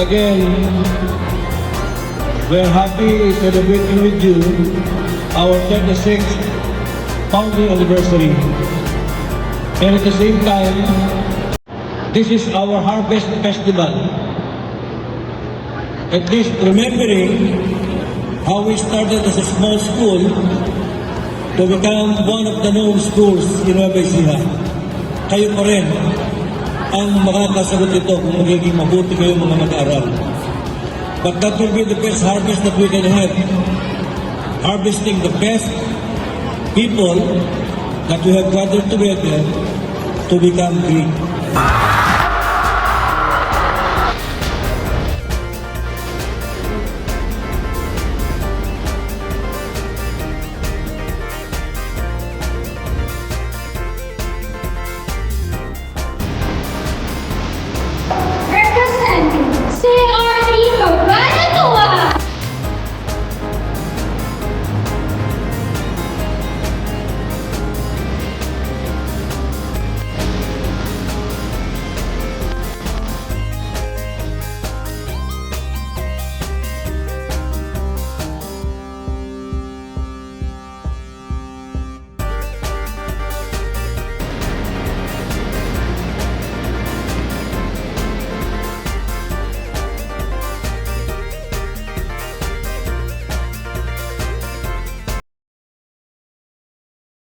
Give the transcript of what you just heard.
again, we're happy celebrating with you our 36th founding anniversary. And at the same time, this is our Harvest Festival. At least remembering how we started as a small school to become one of the known schools in Nueva Ecija. Kayo pa rin ang makakasagot ito kung magiging mabuti kayo mga mag-aaral. But that will be the best harvest that we can have. Harvesting the best people that we have gathered together to become great.